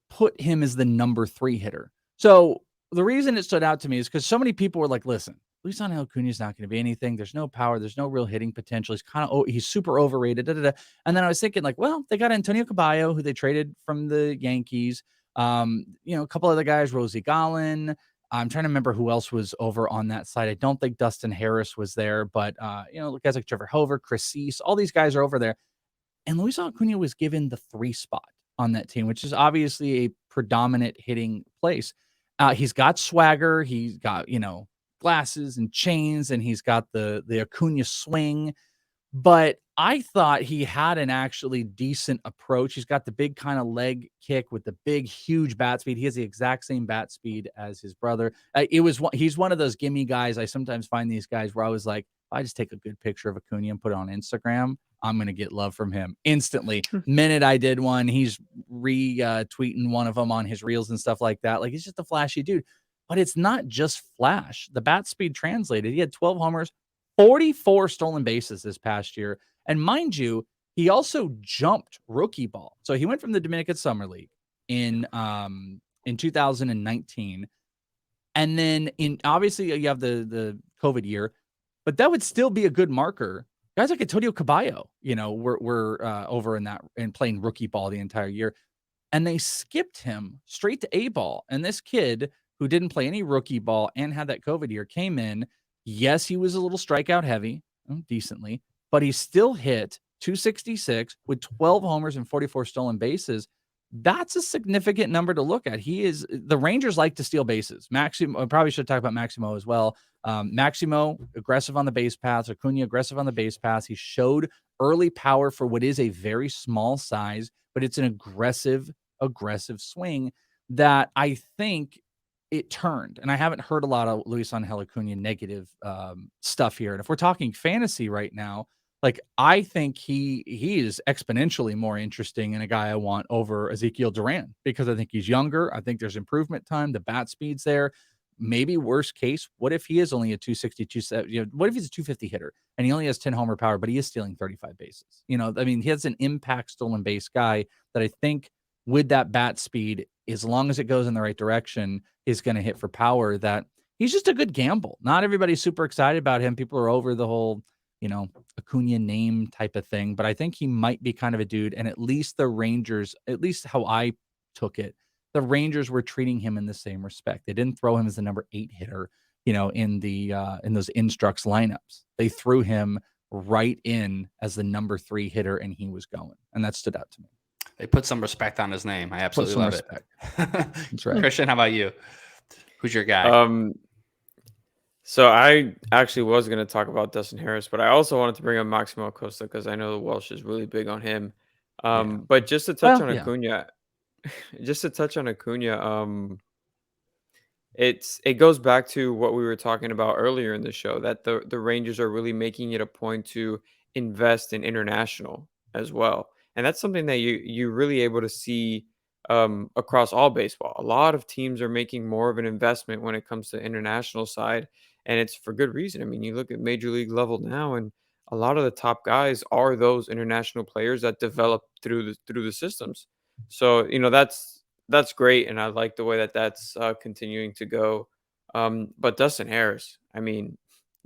put him as the number 3 hitter. So the reason it stood out to me is because so many people were like, listen, Luis Angel Acuna is not going to be anything. There's no power. There's no real hitting potential. He's super overrated. And then I was thinking they got Antonio Caballo, who they traded from the Yankees. A couple other guys, Rosie Gallin. I'm trying to remember who else was over on that side. I don't think Dustin Harris was there, but guys like Trevor Hover, Chris Cease, all these guys are over there. And Luis Angel Acuna was given the 3 spot on that team, which is obviously a predominant hitting place. He's got swagger. He's got, glasses and chains, and he's got the Acuna swing. But I thought he had an actually decent approach. He's got the big kind of leg kick with the big, huge bat speed. He has the exact same bat speed as his brother. He's one of those gimme guys. I sometimes find these guys where I was like, if I just take a good picture of Acuna and put it on Instagram, I'm going to get love from him instantly. Minute I did one, he's retweeting one of them on his reels and stuff like that. He's just a flashy dude. But it's not just flash. The bat speed translated. He had 12 homers, 44 stolen bases this past year. And mind you, he also jumped rookie ball. So he went from the Dominican Summer League in 2019. And then obviously you have the COVID year, but that would still be a good marker. Guys like Antonio Caballo, were over in that and playing rookie ball the entire year. And they skipped him straight to A ball. And this kid who didn't play any rookie ball and had that COVID year came in. Yes, he was a little strikeout heavy, decently, but he still hit 266 with 12 homers and 44 stolen bases. That's a significant number to look at. The Rangers like to steal bases. Maximo, I probably should talk about Maximo as well. Maximo, aggressive on the base paths. Acuna, aggressive on the base paths. He showed early power for what is a very small size, but it's an aggressive swing that I think it turned. And I haven't heard a lot of Luis Angel Acuna negative stuff here. And if we're talking fantasy right now, like I think he is exponentially more interesting and a guy I want over Ezequiel Duran because I think he's younger. I think there's improvement time. The bat speed's there. Maybe worst case, what if he is only a 260, 270? What if he's a 250 hitter and he only has 10 homer power, but he is stealing 35 bases? I mean, he has an impact stolen base guy that I think with that bat speed, as long as it goes in the right direction, is going to hit for power. That he's just a good gamble. Not everybody's super excited about him. People are over the whole, Acuna name type of thing, but I think he might be kind of a dude. And at least the Rangers, at least how I took it, the Rangers were treating him in the same respect. They didn't throw him as the number 8 hitter, in those instructs lineups. They threw him right in as the number 3 hitter, and he was going, and that stood out to me. They put some respect on his name. I absolutely love it. That's right. Cristian, how about you? Who's your guy? So I actually was going to talk about Dustin Harris, but I also wanted to bring up Maximo Acosta because I know the Welsh is really big on him. But just to touch on Acuna, it goes back to what we were talking about earlier in the show, that the Rangers are really making it a point to invest in international as well. And that's something that you're really able to see across all baseball. A lot of teams are making more of an investment when it comes to international side, and it's for good reason. I mean, you look at major league level now, and a lot of the top guys are those international players that develop through the systems. So that's great, and I like the way that that's continuing to go. But Dustin Harris, I mean,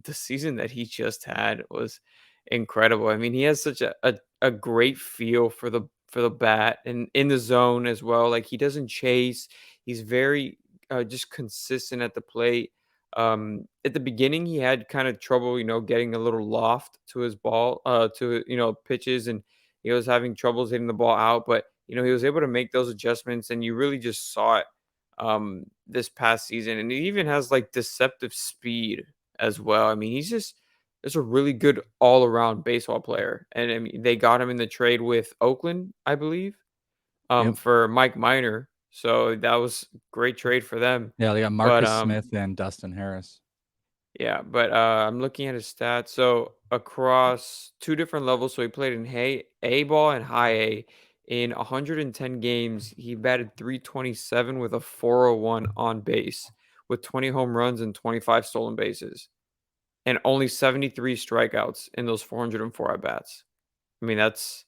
the season that he just had was incredible. I mean, he has such a great feel for the bat and in the zone as well. Like, he doesn't chase. He's very just consistent at the plate. At the beginning, he had kind of trouble, getting a little loft to his ball, to pitches, and he was having troubles hitting the ball out. But he was able to make those adjustments, and you really just saw it this past season. And he even has like deceptive speed as well. I mean, he's just a really good all-around baseball player. And I mean, they got him in the trade with Oakland, I believe, for Mike Minor. So that was a great trade for them. Yeah, they got Marcus Smith and Dustin Harris. Yeah, but I'm looking at his stats. So across 2 different levels, so he played in A ball and high A. In 110 games, he batted .327 with a .401 on base, with 20 home runs and 25 stolen bases, and only 73 strikeouts in those 404 at-bats. I mean, that's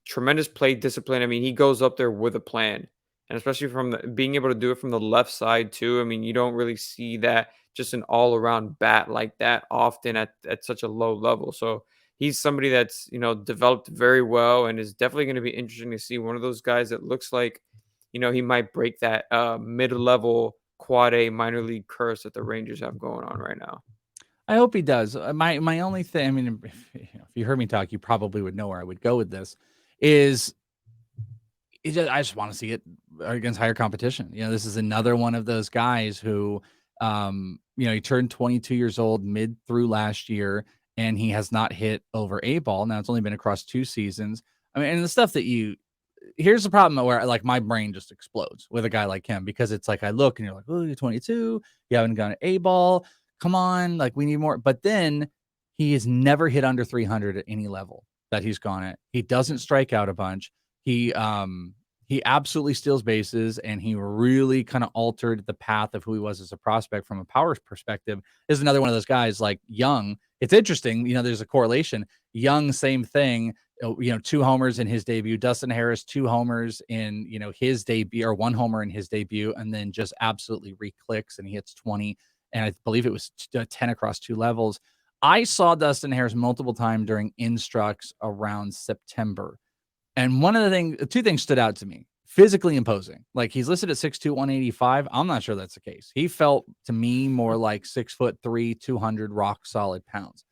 tremendous play discipline. I mean, he goes up there with a plan, and especially from being able to do it from the left side too. I mean, you don't really see that, just an all-around bat like that often at such a low level. So he's somebody that's developed very well, and is definitely going to be interesting to see. One of those guys that looks like he might break that mid-level quad A minor league curse that the Rangers have going on right now. I hope he does. My only thing, I mean, if you heard me talk, you probably would know where I would go with this. I just want to see it against higher competition. This is another one of those guys who, he turned 22 years old mid through last year, and he has not hit over A ball. Now, it's only been across 2 seasons. I mean, and the stuff that here's the problem where like my brain just explodes with a guy like him, because it's like I look and you're like, oh, you're 22, you haven't gone A ball. Come on, like we need more. But then he has never hit under 300 at any level that he's gone at. He doesn't strike out a bunch. He absolutely steals bases, and he really kind of altered the path of who he was as a prospect from a power perspective. Is another one of those guys like Jung. It's interesting, there's a correlation. Jung, same thing. 2 homers in his debut. Dustin Harris, 2 homers in his debut, or 1 homer in his debut, and then just absolutely reclicks, and he hits 20. And I believe it was 10 across 2 levels. I saw Dustin Harris multiple times during instructs around September. And 2 things stood out to me. Physically imposing. Like, he's listed at 6'2", 185. I'm not sure that's the case. He felt to me more like 6'3", 200 rock solid pounds.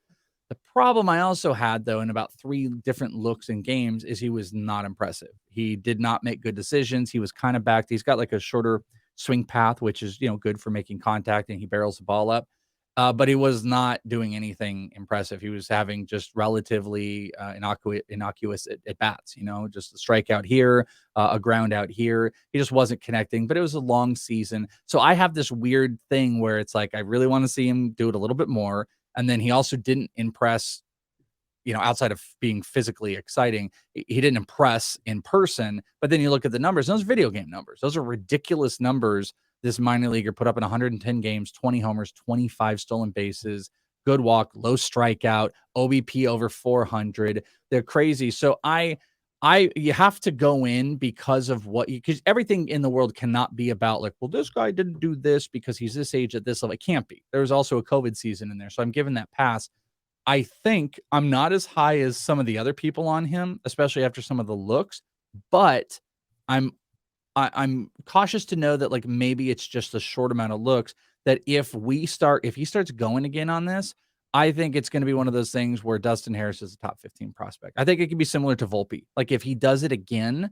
The problem I also had, though, in about 3 different looks in games, is he was not impressive. He did not make good decisions. He was kind of backed. He's got like a shorter swing path, which is, good for making contact, and he barrels the ball up. but he was not doing anything impressive. He was having just relatively innocuous at bats, just a strikeout here, a ground out here. He just wasn't connecting, but it was a long season. So I have this weird thing where it's like, I really want to see him do it a little bit more. And then he also didn't impress, outside of being physically exciting. He didn't impress in person, but then you look at the numbers, those video game numbers, those are ridiculous numbers. This minor leaguer put up in 110 games, 20 homers, 25 stolen bases, good walk, low strikeout, OBP over 400. They're crazy. So you have to go in because of because everything in the world cannot be about like, well, this guy didn't do this because he's this age at this level. It can't be. There was also a COVID season in there. So I'm giving that pass. I think I'm not as high as some of the other people on him, especially after some of the looks, but I'm cautious to know that like maybe it's just a short amount of looks, that if he starts going again on this, I think it's going to be one of those things where Dustin Harris is a top 15 prospect. I think it could be similar to Volpe. Like if he does it again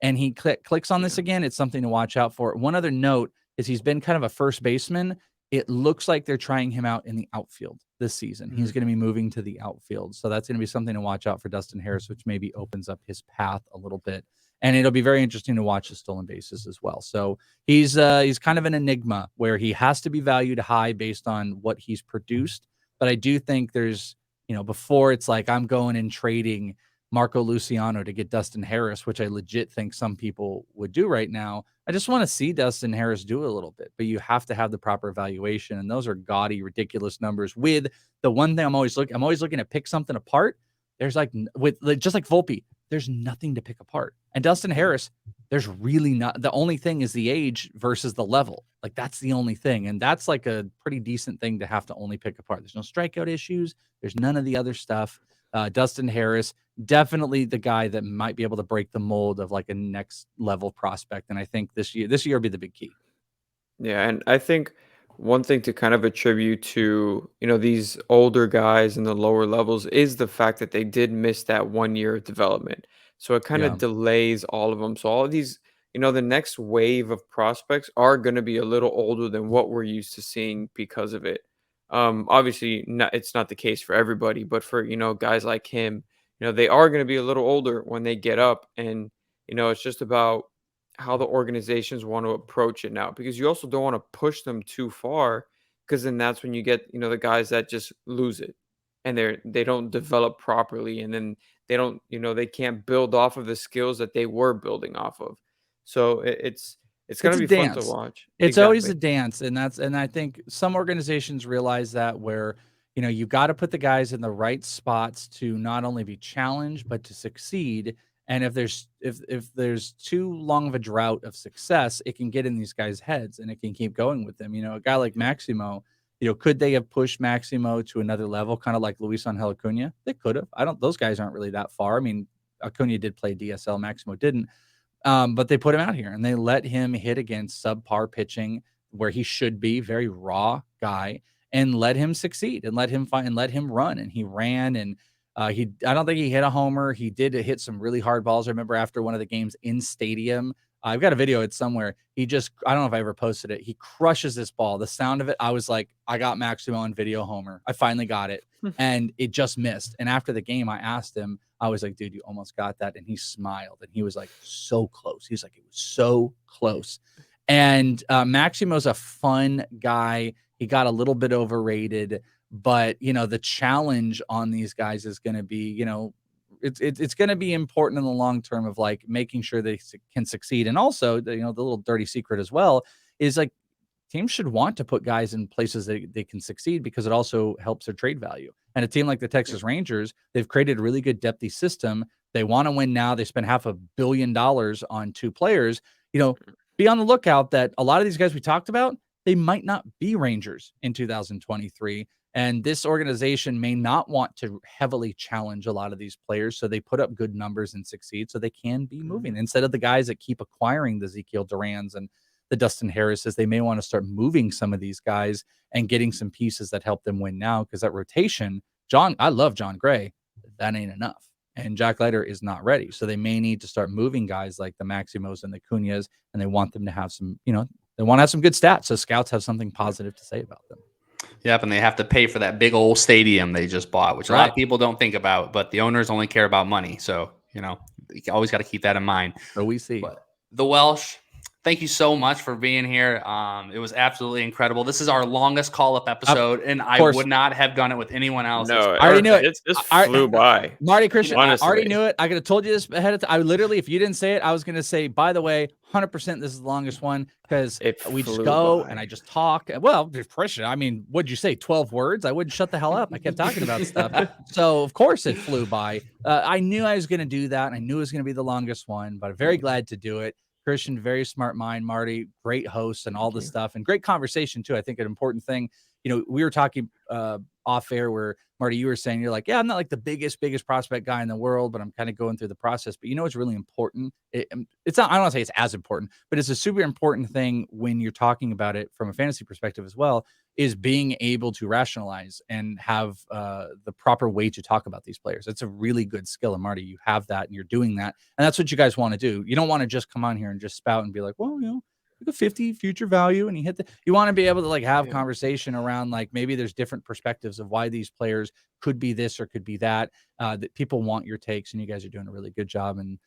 and he clicks on this again, it's something to watch out for. One other note is he's been kind of a first baseman. It looks like they're trying him out in the outfield this season. He's going to be moving to the outfield. So that's going to be something to watch out for Dustin Harris, which maybe opens up his path a little bit. And it'll be very interesting to watch the stolen bases as well. So he's kind of an enigma where he has to be valued high based on what he's produced. But I do think there's, before it's like I'm going and trading Marco Luciano to get Dustin Harris, which I legit think some people would do right now. I just want to see Dustin Harris do it a little bit, but you have to have the proper evaluation. And those are gaudy, ridiculous numbers. With the one thing I'm always looking to pick something apart. There's just like Volpe, there's nothing to pick apart. And Dustin Harris, there's really not. The only thing is the age versus the level. Like that's the only thing. And that's like a pretty decent thing to have to only pick apart. There's no strikeout issues. There's none of the other stuff. Dustin Harris, definitely the guy that might be able to break the mold of like a next level prospect. And I think this year will be the big key. Yeah, and I think one thing to kind of attribute to, these older guys in the lower levels is the fact that they did miss that 1 year of development. So it kind Yeah. of delays all of them. So all of these, the next wave of prospects are going to be a little older than what we're used to seeing because of it. Obviously, it's not the case for everybody, but for, guys like him, they are going to be a little older when they get up. And, it's just about how the organizations want to approach it now, because you also don't want to push them too far, because then that's when you get, the guys that just lose it and they don't develop properly, and then they don't, they can't build off of the skills that they were building off of. So it's going to be fun to watch. It's always a dance. And I think some organizations realize that, where, you got to put the guys in the right spots to not only be challenged, but to succeed. And if there's too long of a drought of success, it can get in these guys' heads and it can keep going with them. A guy like Maximo, could they have pushed Maximo to another level, kind of like Luis Angel Acuna? They could have. Those guys aren't really that far. I mean, Acuna did play DSL, Maximo didn't. But they put him out here and they let him hit against subpar pitching where he should be, very raw guy, and let him succeed and let him find and let him run. And he ran, and I don't think he hit a homer. He did hit some really hard balls. I remember after one of the games in stadium, I've got a video. It's somewhere. I don't know if I ever posted it. He crushes this ball. The sound of it, I was like, I got Maximo on video homer. I finally got it. And it just missed. And after the game, I asked him, I was like, dude, you almost got that. And he smiled. And he was like, so close. He's like, it was so close. And Maximo's a fun guy. He got a little bit overrated. But, the challenge on these guys is going to be, it's going to be important in the long term of like making sure they can succeed. And also, the little dirty secret as well is like teams should want to put guys in places that they can succeed, because it also helps their trade value. And a team like the Texas Rangers, they've created a really good depthy system. They want to win now. They spent $500 million on 2 players. Be on the lookout that a lot of these guys we talked about, they might not be Rangers in 2023. And this organization may not want to heavily challenge a lot of these players, so they put up good numbers and succeed so they can be moving. Instead of the guys that keep acquiring the Ezequiel Durans and the Dustin Harrises, they may want to start moving some of these guys and getting some pieces that help them win now, because that rotation, I love John Gray, that ain't enough. And Jack Leiter is not ready. So they may need to start moving guys like the Maximos and the Cunyas, and they want them to have some, they want to have some good stats so scouts have something positive to say about them. Yep, and they have to pay for that big old stadium they just bought, which a lot of people don't think about, but the owners only care about money. So, you always got to keep that in mind. So we see. But the Welsh, thank you so much for being here. It was absolutely incredible. This is our longest call-up episode, and I would not have done it with anyone else. No, I already knew it. It just flew by. Marty, Cristian, honestly. I already knew it. I could have told you this ahead of time. I literally, if you didn't say it, I was going to say, by the way, 100% this is the longest one because we just go and I just talk. Well, Christian, I mean, what'd you say? 12 words? I wouldn't shut the hell up. I kept talking about stuff. So, of course, it flew by. I knew I was going to do that. And I knew it was going to be the longest one, but I'm very glad to do it. Cristian, very smart mind. Marty, great host and all this stuff and great conversation too. I think an important thing, we were talking off air where Marty, you were saying, you're like, yeah, I'm not like the biggest prospect guy in the world, but I'm kind of going through the process. But it's really important. It's not, I don't want to say it's as important, but it's a super important thing when you're talking about it from a fantasy perspective as well, is being able to rationalize and have the proper way to talk about these players. It's a really good skill. And Marty, you have that and you're doing that. And that's what you guys want to do. You don't want to just come on here and just spout and be like, well, the 50 future value and you want to be able to like have conversation around like maybe there's different perspectives of why these players could be this or could be that people want your takes, and you guys are doing a really good job. And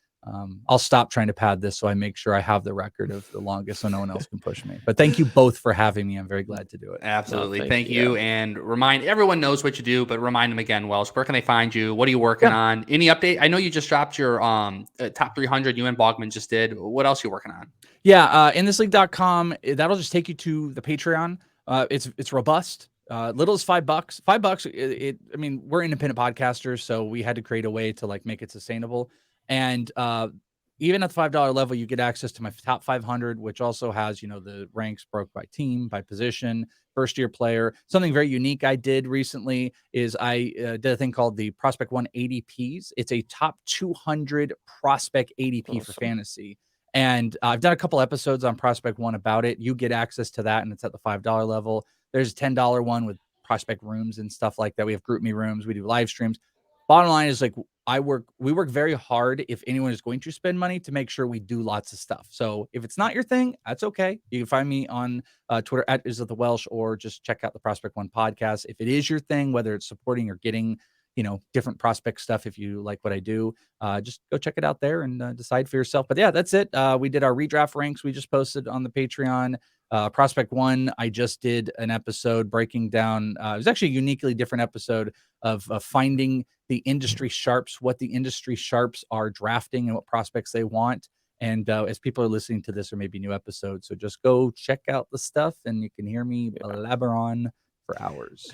I'll stop trying to pad this so I make sure I have the record of the longest so no one else can push me. But thank you both for having me. I'm very glad to do it. Absolutely. Thank you. And remind everyone knows what you do, but remind them again, Welsh, where can they find you? What are you working on? Any update? I know you just dropped your top 300 you and Bogman just did. What else are you working on? Yeah. inthisleague.com. That'll just take you to the Patreon. It's robust. Little as $5. $5. I mean, we're independent podcasters, so we had to create a way to like make it sustainable. And even at the $5 level, you get access to my top 500, which also has, the ranks broke by team, by position, first-year player. Something very unique I did recently is I did a thing called the Prospect One ADPs. It's a top 200 prospect ADP for fantasy. And I've done a couple episodes on Prospect One about it. You get access to that, and it's at the $5 level. There's a $10 one with prospect rooms and stuff like that. We have group me rooms. We do live streams. Bottom line is like we work very hard if anyone is going to spend money to make sure we do lots of stuff. So if it's not your thing, that's okay. You can find me on Twitter at @IsItTheWelsh, or just check out the Prospect One podcast. If it is your thing, whether it's supporting or getting, different prospect stuff, if you like what I do, just go check it out there and decide for yourself. But yeah, that's it. We did our redraft ranks. We just posted on the Patreon. Prospect One, I just did an episode breaking down. It was actually a uniquely different episode of finding the industry sharps, what the industry sharps are drafting and what prospects they want. And as people are listening to this, there may be new episodes. So just go check out the stuff and you can hear me blabber on for hours.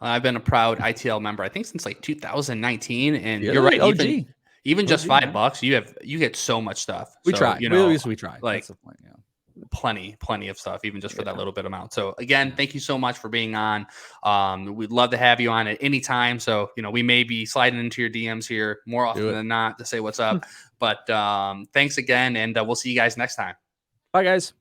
I've been a proud ITL member, I think, since like 2019. And Yeah, you're right. OG. Even just $5, you get so much stuff. We try. We try. Like, that's the point. Yeah. Plenty of stuff, even just for that little bit amount. So again, thank you so much for being on. We'd love to have you on at any time. So, we may be sliding into your DMs here more often than not to say what's up. But thanks again, and we'll see you guys next time. Bye, guys.